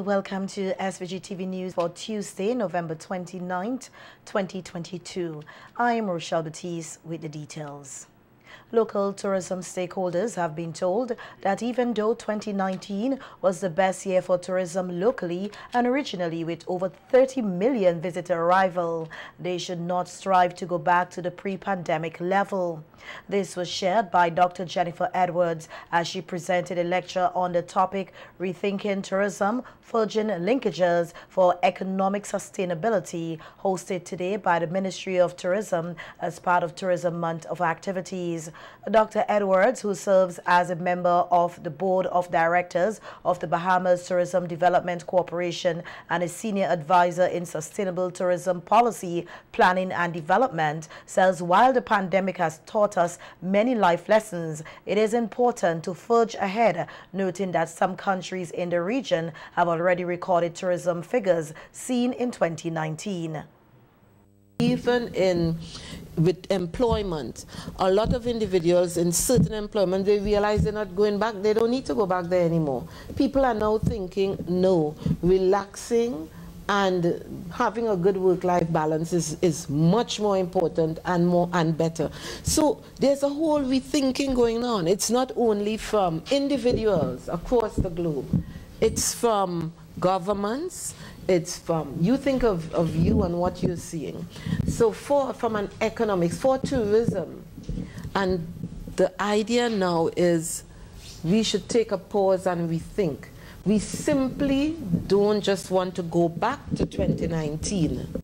Welcome to SVG TV News for Tuesday, November 29th, 2022. I am Rochelle Batiste with the details. Local tourism stakeholders have been told that even though 2019 was the best year for tourism locally and originally with over 30 million visitor arrival, they should not strive to go back to the pre-pandemic level. This was shared by Dr. Jennifer Edwards as she presented a lecture on the topic Rethinking Tourism, Forging Linkages for Economic Sustainability, hosted today by the Ministry of Tourism as part of Tourism Month of Activities. Dr. Edwards, who serves as a member of the Board of Directors of the Bahamas Tourism Development Corporation and a senior advisor in sustainable tourism policy, planning and development, says while the pandemic has taught us many life lessons, it is important to forge ahead, noting that some countries in the region have already recorded tourism figures seen in 2019. Even with employment, a lot of individuals in certain employment, they realize they're not going back. They don't need to go back there anymore. People are now thinking, no, relaxing and having a good work-life balance is much more important and better. So there's a whole rethinking going on. It's not only from individuals across the globe. It's from governments. It's from, you think of you and what you're seeing. So from an economics, for tourism, and the idea now is we should take a pause and rethink. We simply don't just want to go back to 2019.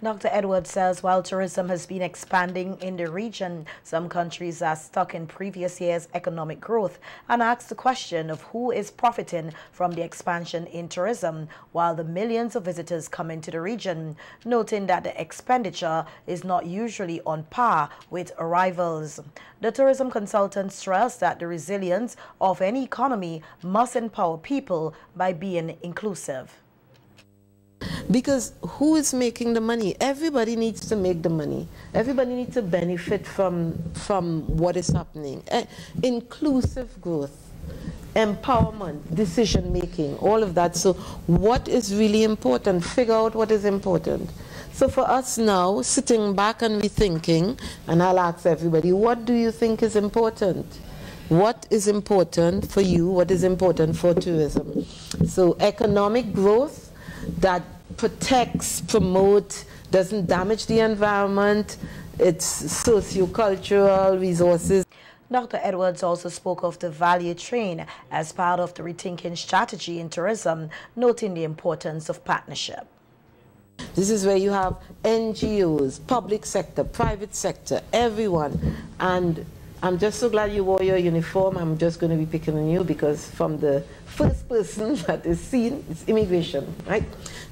Dr. Edwards says while tourism has been expanding in the region, some countries are stuck in previous year's economic growth, and asks the question of who is profiting from the expansion in tourism while the millions of visitors come into the region, noting that the expenditure is not usually on par with arrivals. The tourism consultant stressed that the resilience of any economy must empower people by being inclusive. Because who is making the money? Everybody needs to make the money. Everybody needs to benefit from what is happening. Inclusive growth, empowerment, decision making, all of that. So what is really important? Figure out what is important. So for us now, sitting back and rethinking, and I'll ask everybody, what do you think is important? What is important for you? What is important for tourism? So economic growth that protects, promotes, doesn't damage the environment, it's socio-cultural resources. Dr. Edwards also spoke of the value chain as part of the rethinking strategy in tourism, noting the importance of partnership. This is where you have NGOs, public sector, private sector, everyone. And I'm just so glad you wore your uniform. I'm just going to be picking on you because from the first person that is seen, it's immigration, right?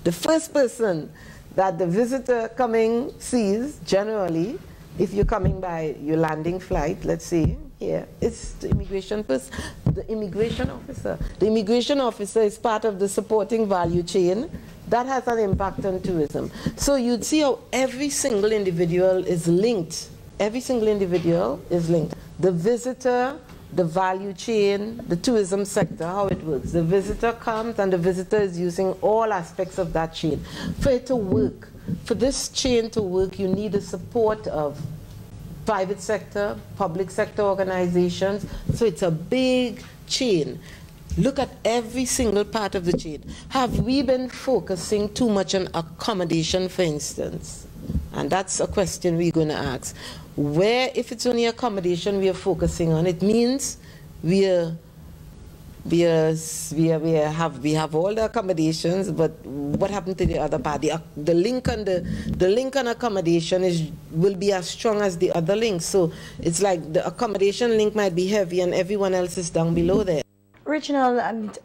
The first person that the visitor coming sees, generally, if you're coming by your landing flight, let's say, here, it's the immigration person, the immigration officer. The immigration officer is part of the supporting value chain that has an impact on tourism. So you'd see how every single individual is linked. Every single individual is linked. The visitor, the value chain, the tourism sector, how it works. The visitor comes and the visitor is using all aspects of that chain. For it to work, for this chain to work, you need the support of private sector, public sector organizations. So it's a big chain. Look at every single part of the chain. Have we been focusing too much on accommodation, for instance? And that's a question we're going to ask. Where, if it's only accommodation we are focusing on, it means we have all the accommodations, but what happened to the other part? The link on accommodation will be as strong as the other link. So it's like the accommodation link might be heavy and everyone else is down below there. Regional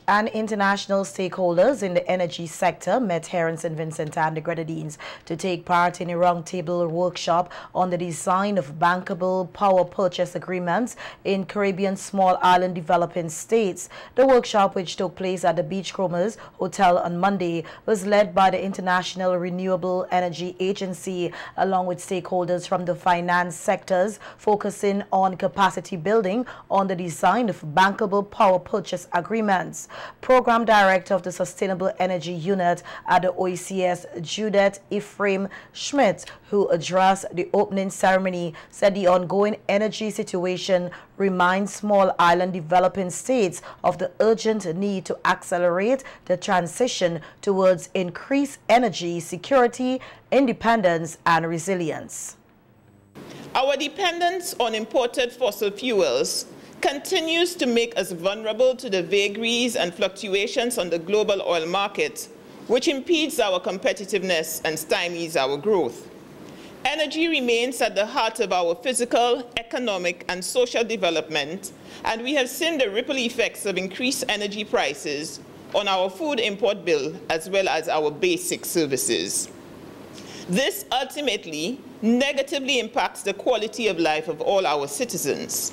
and international stakeholders in the energy sector met here in St. Vincent and the Grenadines to take part in a roundtable workshop on the design of bankable power purchase agreements in Caribbean small island developing states. The workshop, which took place at the Beachcombers Hotel on Monday, was led by the International Renewable Energy Agency along with stakeholders from the finance sectors, focusing on capacity building on the design of bankable power purchase purchase agreements. Program Director of the Sustainable Energy Unit at the OECS, Judith Ephraim Schmidt, who addressed the opening ceremony, said the ongoing energy situation reminds small island developing states of the urgent need to accelerate the transition towards increased energy security, independence, and resilience. Our dependence on imported fossil fuels continues to make us vulnerable to the vagaries and fluctuations on the global oil market, which impedes our competitiveness and stymies our growth. Energy remains at the heart of our physical, economic, and social development, and we have seen the ripple effects of increased energy prices on our food import bill as well as our basic services. This ultimately negatively impacts the quality of life of all our citizens.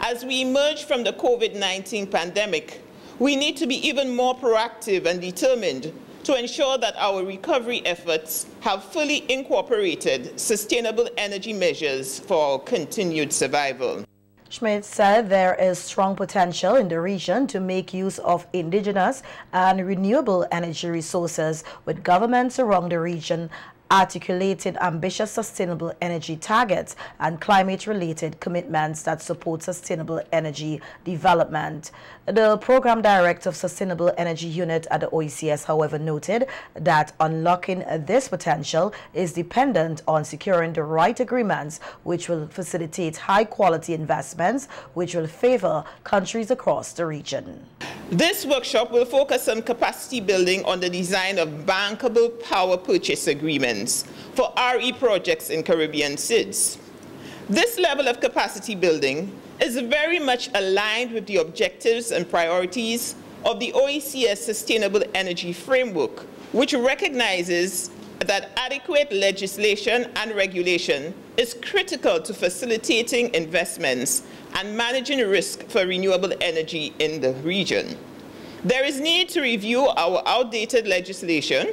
As we emerge from the COVID-19 pandemic, we need to be even more proactive and determined to ensure that our recovery efforts have fully incorporated sustainable energy measures for our continued survival. Schmidt said there is strong potential in the region to make use of indigenous and renewable energy resources, with governments around the region articulating ambitious sustainable energy targets and climate-related commitments that support sustainable energy development. The Program Director of Sustainable Energy Unit at the OECS, however, noted that unlocking this potential is dependent on securing the right agreements, which will facilitate high-quality investments, which will favor countries across the region. This workshop will focus on capacity building on the design of bankable power purchase agreements for RE projects in Caribbean SIDS. This level of capacity building is very much aligned with the objectives and priorities of the OECS Sustainable Energy Framework, which recognizes that adequate legislation and regulation is critical to facilitating investments and managing risk for renewable energy in the region. There is need to review our outdated legislation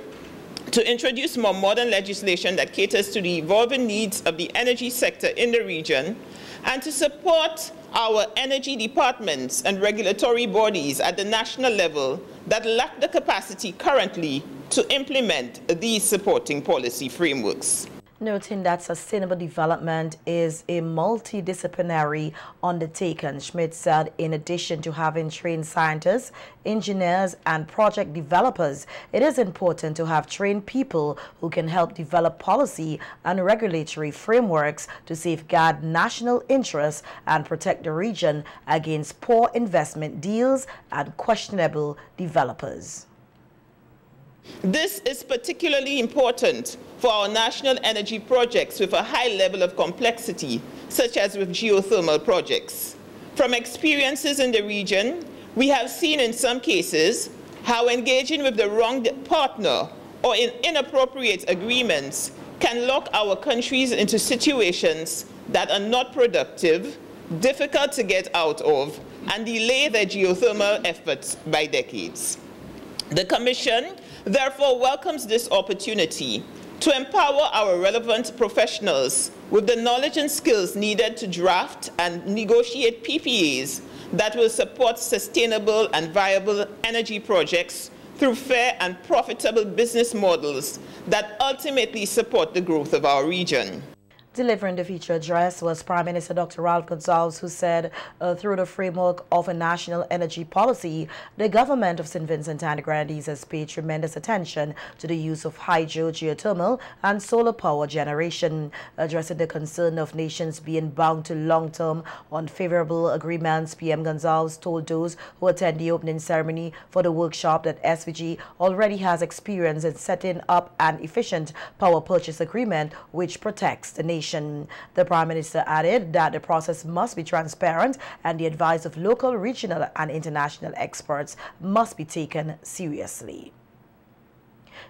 to introduce more modern legislation that caters to the evolving needs of the energy sector in the region, and to support our energy departments and regulatory bodies at the national level that lack the capacity currently to implement these supporting policy frameworks. Noting that sustainable development is a multidisciplinary undertaking, Schmidt said in addition to having trained scientists, engineers, and project developers, it is important to have trained people who can help develop policy and regulatory frameworks to safeguard national interests and protect the region against poor investment deals and questionable developers. This is particularly important for our national energy projects with a high level of complexity, such as with geothermal projects. From experiences in the region, we have seen in some cases how engaging with the wrong partner or in inappropriate agreements can lock our countries into situations that are not productive, difficult to get out of, and delay their geothermal efforts by decades. The Commission therefore welcomes this opportunity to empower our relevant professionals with the knowledge and skills needed to draft and negotiate PPAs that will support sustainable and viable energy projects through fair and profitable business models that ultimately support the growth of our region. Delivering the feature address was Prime Minister Dr. Ralph Gonsalves, who said through the framework of a national energy policy, the government of St. Vincent and the Grenadines has paid tremendous attention to the use of hydro, geothermal, and solar power generation, addressing the concern of nations being bound to long-term unfavorable agreements. PM Gonsalves told those who attend the opening ceremony for the workshop that SVG already has experience in setting up an efficient power purchase agreement which protects the nation. The Prime Minister added that the process must be transparent and the advice of local, regional, and international experts must be taken seriously.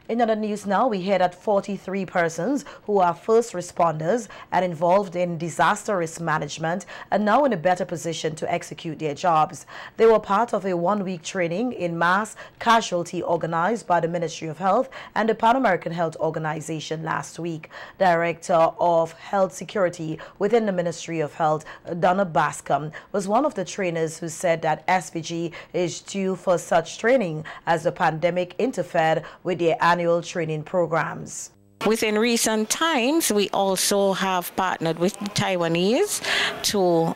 In other news now, we hear that 43 persons who are first responders and involved in disaster risk management are now in a better position to execute their jobs. They were part of a one-week training in mass casualty organized by the Ministry of Health and the Pan American Health Organization last week. Director of Health Security within the Ministry of Health, Donna Bascom, was one of the trainers who said that SVG is due for such training as the pandemic interfered with their annual training programs. Within recent times, we also have partnered with the Taiwanese to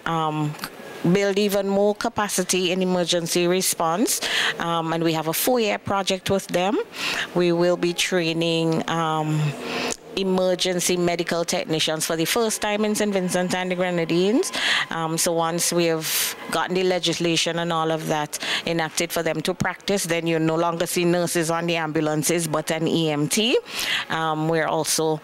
build even more capacity in emergency response, and we have a 4-year project with them. We will be training emergency medical technicians for the first time in St. Vincent and the Grenadines. So once we have gotten the legislation and all of that enacted for them to practice, then you no longer see nurses on the ambulances but an EMT. We're also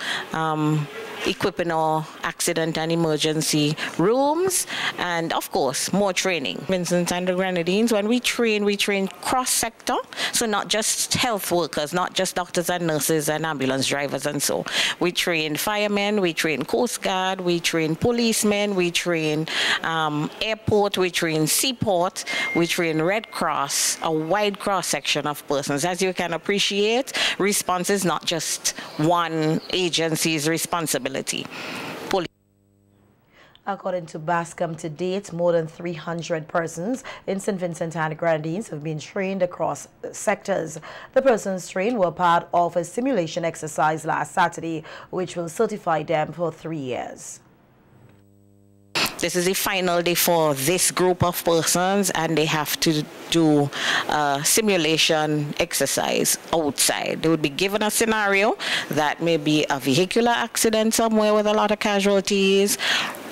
equipping our accident and emergency rooms, and of course more training. Vincent and the Grenadines, when we train cross-sector, so not just health workers, not just doctors and nurses and ambulance drivers and so. We train firemen, we train Coast Guard, we train policemen, we train airport, we train seaport, we train Red Cross, a wide cross-section of persons. As you can appreciate, response is not just one agency's responsibility. According to Bascom, to date, more than 300 persons in St. Vincent and the Grenadines have been trained across sectors. The persons trained were part of a simulation exercise last Saturday, which will certify them for 3 years. This is the final day for this group of persons, and they have to do a simulation exercise outside. They would be given a scenario that may be a vehicular accident somewhere with a lot of casualties,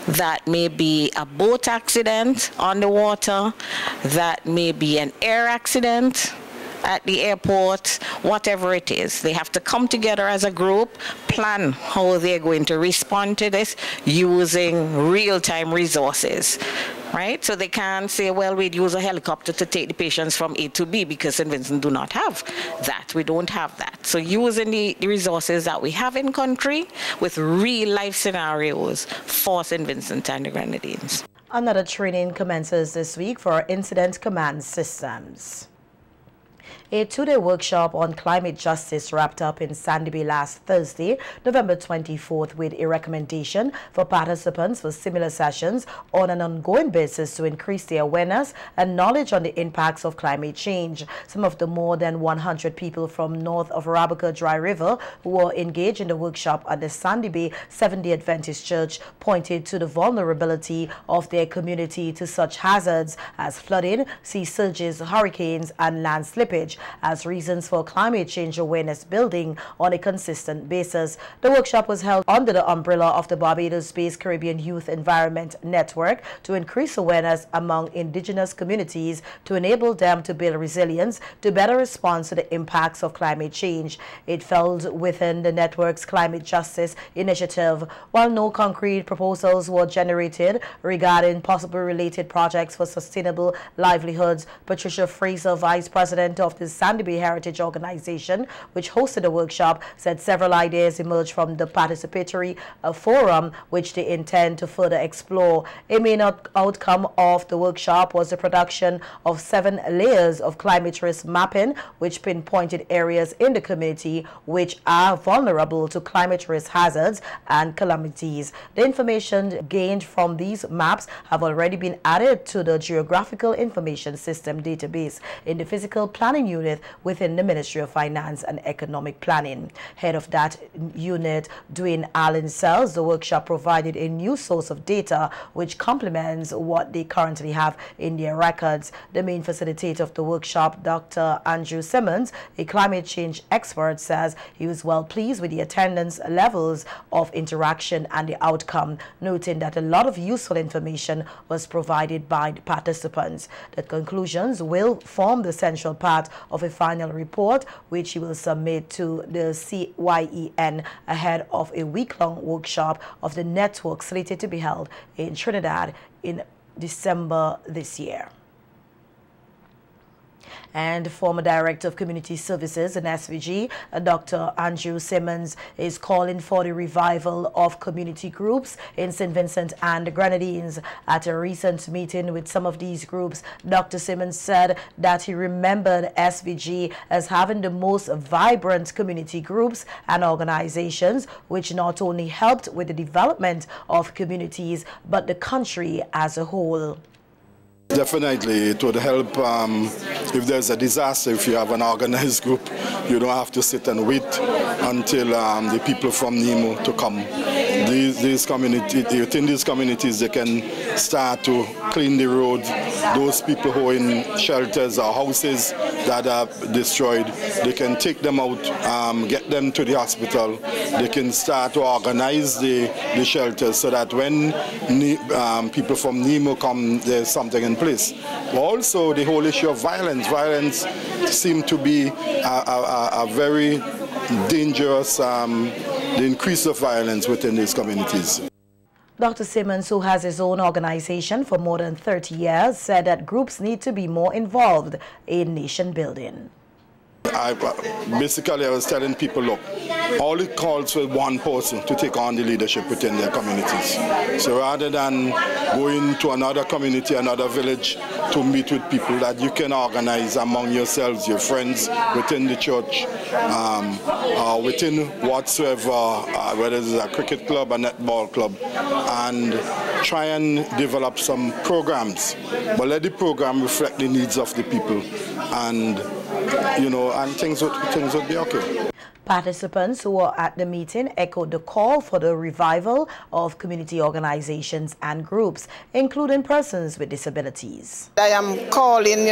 that may be a boat accident on the water, that may be an air accident at the airport, whatever it is. They have to come together as a group, plan how they're going to respond to this using real-time resources, right? So they can't say, well, we'd use a helicopter to take the patients from A to B, because St. Vincent do not have that. We don't have that. So using the resources that we have in country with real-life scenarios for St. Vincent and the Grenadines. Another training commences this week for our incident command systems. A 2-day workshop on climate justice wrapped up in Sandy Bay last Thursday, November 24th, with a recommendation for participants for similar sessions on an ongoing basis to increase their awareness and knowledge on the impacts of climate change. Some of the more than 100 people from north of Arabica Dry River who were engaged in the workshop at the Sandy Bay Seventh-day Adventist Church pointed to the vulnerability of their community to such hazards as flooding, sea surges, hurricanes, and land slippage as reasons for climate change awareness building on a consistent basis. The workshop was held under the umbrella of the Barbados-based Caribbean Youth Environment Network to increase awareness among indigenous communities to enable them to build resilience to better respond to the impacts of climate change. It fell within the network's climate justice initiative. While no concrete proposals were generated regarding possible related projects for sustainable livelihoods, Patricia Fraser, Vice President of the Sandy Bay Heritage Organization, which hosted the workshop, said several ideas emerged from the participatory forum, which they intend to further explore. A main outcome of the workshop was the production of 7 layers of climate risk mapping, which pinpointed areas in the community which are vulnerable to climate risk hazards and calamities. The information gained from these maps have already been added to the Geographical Information System database in the Physical Planning Unit within the Ministry of Finance and Economic Planning. Head of that unit, Dwayne Allen, says the workshop provided a new source of data which complements what they currently have in their records. The main facilitator of the workshop, Dr. Andrew Simmons, a climate change expert, says he was well pleased with the attendance levels of interaction and the outcome, noting that a lot of useful information was provided by the participants. The conclusions will form the central part of a final report, which he will submit to the CYEN ahead of a week-long workshop of the network slated to be held in Trinidad in December this year. And former Director of Community Services in SVG, Dr. Andrew Simmons, is calling for the revival of community groups in St. Vincent and the Grenadines. At a recent meeting with some of these groups, Dr. Simmons said that he remembered SVG as having the most vibrant community groups and organizations, which not only helped with the development of communities, but the country as a whole. Definitely, it would help if there's a disaster. If you have an organized group, you don't have to sit and wait until the people from Nemo to come. These communities, within these communities, they can start to clean the roads. Those people who are in shelters or houses that are destroyed, they can take them out, get them to the hospital. They can start to organize the shelters so that when people from Nemo come, there's something in place. Also, the whole issue of violence. Violence seems to be a very dangerous, the increase of violence within these communities. Dr. Simmons, who has his own organization for more than 30 years, said that groups need to be more involved in nation building. Basically, I was telling people, look, all it calls for one person to take on the leadership within their communities. So rather than going to another community, another village to meet with people, that you can organize among yourselves, your friends, within the church, within whatsoever, whether it's a cricket club, a netball club, and try and develop some programs. But let the program reflect the needs of the people, and and things would be okay. Participants who were at the meeting echoed the call for the revival of community organizations and groups, including persons with disabilities. I am calling,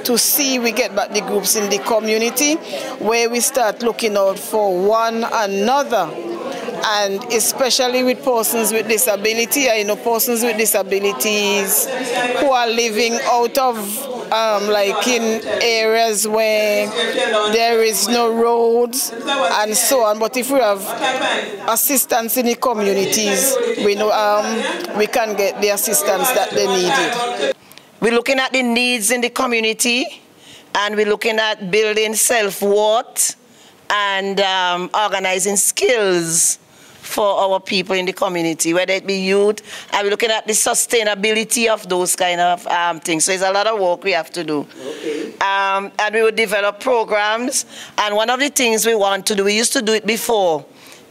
to see we get back the groups in the community where we start looking out for one another. And especially with persons with disability, I know persons with disabilities who are living out of like in areas where there is no roads and so on. But if we have assistance in the communities, we know we can get the assistance that they needed. We're looking at the needs in the community, and we're looking at building self-worth and organizing skills for our people in the community, whether it be youth, and we're looking at the sustainability of those kind of things. So there's a lot of work we have to do. Okay. And we will develop programs, and one of the things we want to do, we used to do it before,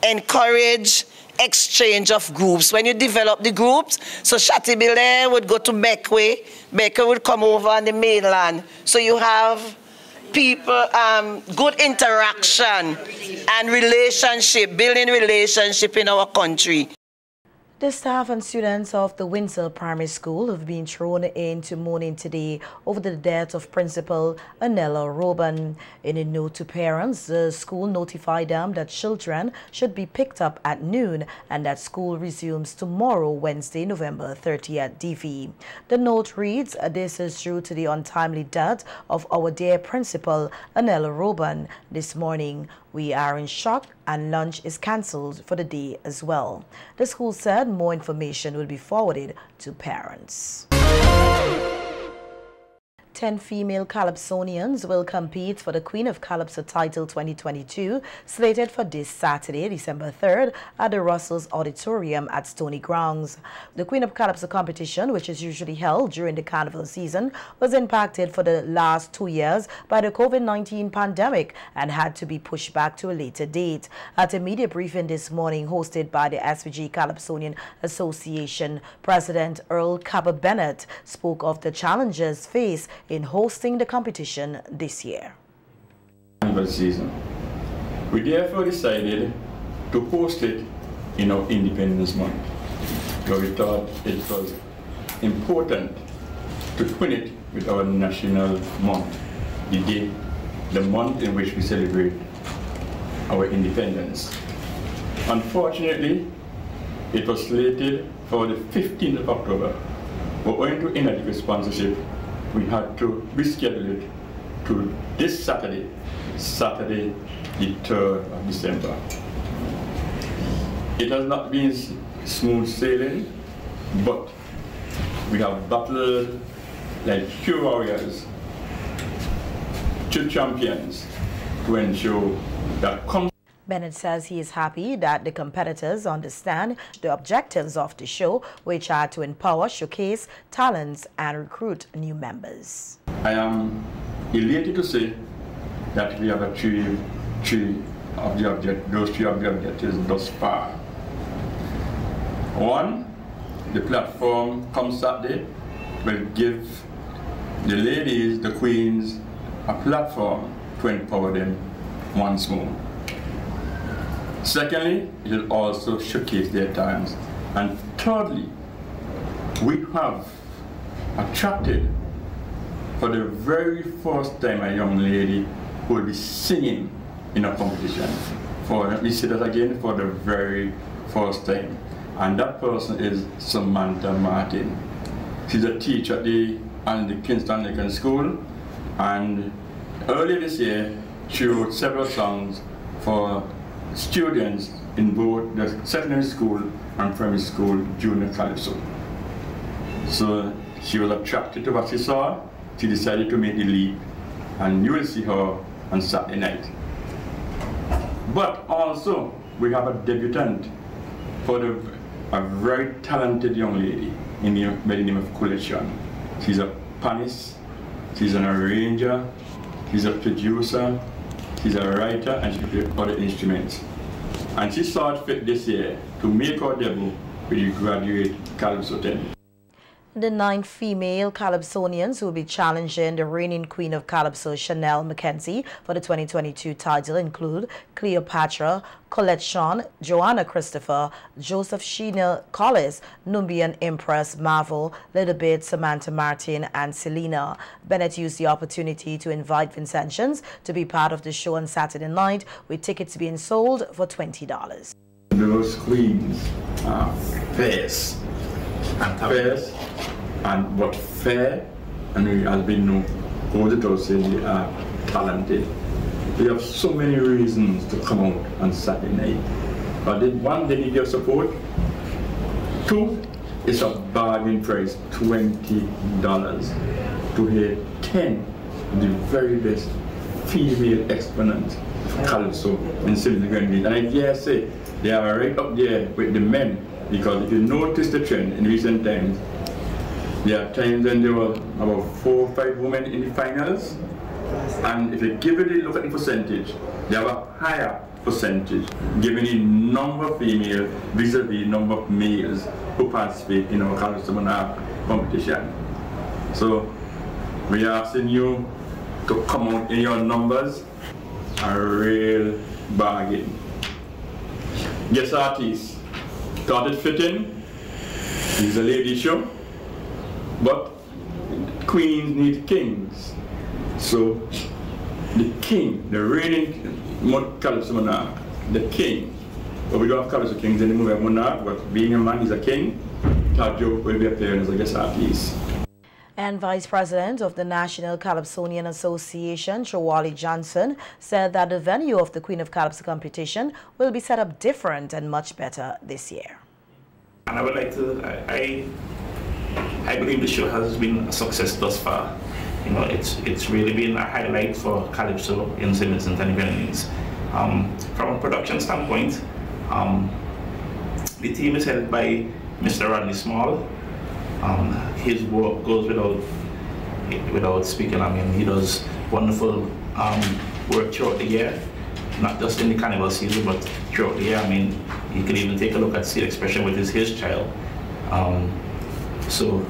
encourage exchange of groups. When you develop the groups, so Shatibile would go to Beckway, Beckway would come over on the mainland. So you have people, good interaction and relationship, building relationship in our country. The staff and students of the Windsor Primary School have been thrown into mourning today over the death of Principal Anela Roban. In a note to parents, the school notified them that children should be picked up at noon and that school resumes tomorrow, Wednesday, November 30 at DV. The note reads, "This is due to the untimely death of our dear Principal Anela Roban this morning. We are in shock and lunch is cancelled for the day as well." The school said more information will be forwarded to parents. 10 female calypsonians will compete for the Queen of Calypso title 2022, slated for this Saturday, December 3rd, at the Russell's Auditorium at Stony Grounds. The Queen of Calypso competition, which is usually held during the carnival season, was impacted for the last 2 years by the COVID-19 pandemic and had to be pushed back to a later date. At a media briefing this morning hosted by the SVG Calypsonian Association, President Earl Cabot Bennett spoke of the challenges faced in hosting the competition this year. Season. We therefore decided to host it in our Independence Month, where we thought it was important to twin it with our national month, the month in which we celebrate our independence. Unfortunately, it was slated for the 15th of October, but owing to inadequate sponsorship, we had to reschedule it to this Saturday, the 3rd of December. It has not been smooth sailing, but we have battled like true warriors 2 champions to ensure that Bennett says he is happy that the competitors understand the objectives of the show, which are to empower, showcase talents, and recruit new members. I am elated to say that we have achieved those 3 of the objectives thus far. 1, the platform come Saturday will give the ladies, the queens, a platform to empower them once more. Secondly, it will also showcase their talents. And thirdly, we have attracted for the very first time a young lady who will be singing in a competition. Let me say that again, for the very first time. And that person is Samantha Martin. She's a teacher at the Kingston Anglican School, and earlier this year she wrote several songs for students in both the secondary school and primary school junior calypso. So she was attracted to what she saw. She decided to make the leap, and you will see her on Saturday night. But also we have a debutant for a very talented young lady by the name of Collection. She's a pianist, she's an arranger, she's a producer, she's a writer, and she plays other instruments. And she saw it fit this year to make her debut with the graduate calypso team. The 9 female calypsonians will be challenging the reigning queen of calypso, Chanel Mackenzie, for the 2022 title include Cleopatra, Colette Shawn, Joanna Christopher, Joseph Sheena Collis, Nubian Empress Marvel, Little Bit, Samantha Martin, and Selena. Bennett used the opportunity to invite Vincentians to be part of the show on Saturday night, with tickets being sold for $20. Those queens are fierce. Fierce, but fair, and we have been known over the say they are talented. They have so many reasons to come out on Saturday night. But one, they need your support. 2, it's a bargain price, $20, to hear 10 of the very best female exponents of calypso in Sydney Grenville. And I dare say they are right up there with the men. Because if you notice the trend in recent times, there are times when there were about 4 or 5 women in the finals, and if you give it a look at the percentage, they have a higher percentage, given the number of females vis-a-vis number of males who participate in our calypso competition. So we are asking you to come out in your numbers, a real bargain. Guest artists. Thought it fit in. It's a lady show, but queens need kings. So the king, the reigning calypso monarch, the king. But we don't have calypso kings anymore. We have monarch, but being a man, he's a king. Tajo will be appearing as a guest artist. And Vice President of the National Calypsonian Association, Shawali Johnson, said that the venue of the Queen of Calypso competition will be set up different and much better this year. And I would like to, I believe the show has been a success thus far. You know, it's really been a highlight for calypso in St. Vincent and Grenadines. From a production standpoint, the team is headed by Mr. Rodney Small. His work goes without speaking. I mean, he does wonderful work throughout the year, not just in the carnival season, but throughout the year. I mean, you can even take a look at Seed Expression with his child. So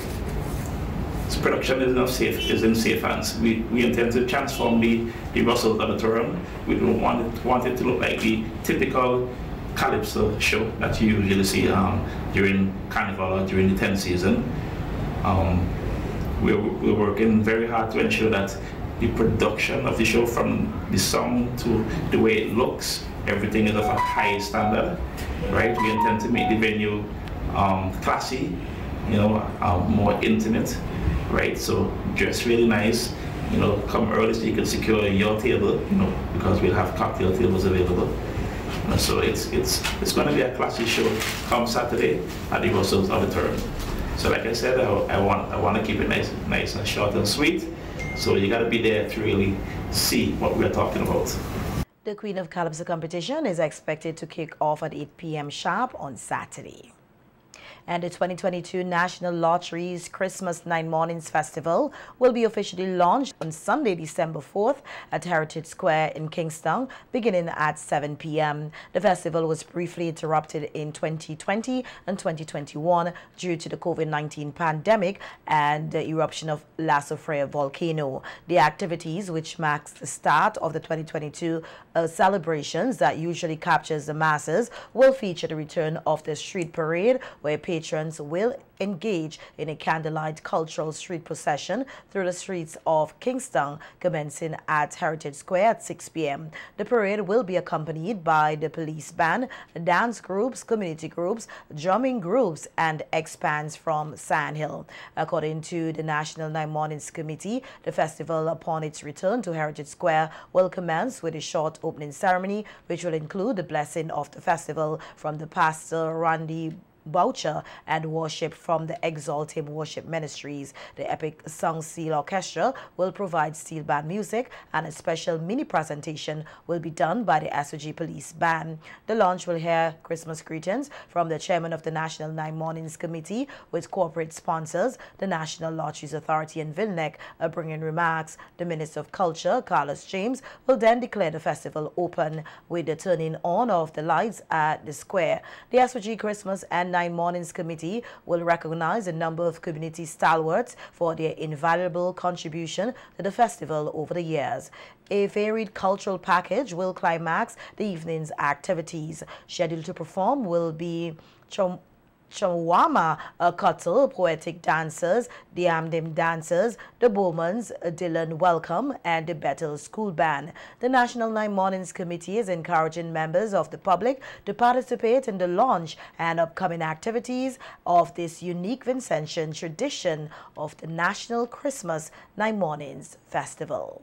production is in safe hands. We intend to transform the Russell Auditorium. We don't want it to look like the typical calypso show that you usually see during Carnival or during the 10th season. We're working very hard to ensure that the production of the show, from the song to the way it looks, everything is of a high standard, right? We intend to make the venue classy, you know, more intimate, right? So dress really nice, you know, come early so you can secure your table, you know, because we'll have cocktail tables available. So it's going to be a classy show come Saturday at the Russell's Auditorium. So like I said, I want to keep it nice and short and sweet. So you got to be there to really see what we're talking about. The Queen of Calypso competition is expected to kick off at 8 p.m. sharp on Saturday. And the 2022 National Lottery's Christmas 9 Mornings Festival will be officially launched on Sunday, December 4th at Heritage Square in Kingston, beginning at 7 p.m. The festival was briefly interrupted in 2020 and 2021 due to the COVID-19 pandemic and the eruption of La Sofrea volcano. The activities, which marks the start of the 2022 celebrations that usually captures the masses, will feature the return of the street parade, where patrons will engage in a candlelight cultural street procession through the streets of Kingston, commencing at Heritage Square at 6 p.m. The parade will be accompanied by the police band, dance groups, community groups, drumming groups, and expands from Sandhill. According to the National 9 Mornings Committee, the festival, upon its return to Heritage Square, will commence with a short opening ceremony, which will include the blessing of the festival from the pastor Randy Boucher and worship from the Exalt Him Worship Ministries. The Epic Song Seal Orchestra will provide steel band music, and a special mini presentation will be done by the SVG Police Band. The launch will hear Christmas greetings from the chairman of the National 9 Mornings Committee, with corporate sponsors, the National Lotteries Authority and Vilnec, bringing remarks. The Minister of Culture, Carlos James, will then declare the festival open with the turning on of the lights at the square. The SVG Christmas and 9 Mornings Committee will recognize a number of community stalwarts for their invaluable contribution to the festival over the years. A varied cultural package will climax the evening's activities. Scheduled to perform will be Chawama Kuttle, poetic dancers, the Amdim dancers, the Bowmans, Dylan Welcome, and the Bethel School Band. The National 9 Mornings Committee is encouraging members of the public to participate in the launch and upcoming activities of this unique Vincentian tradition of the National Christmas 9 Mornings Festival.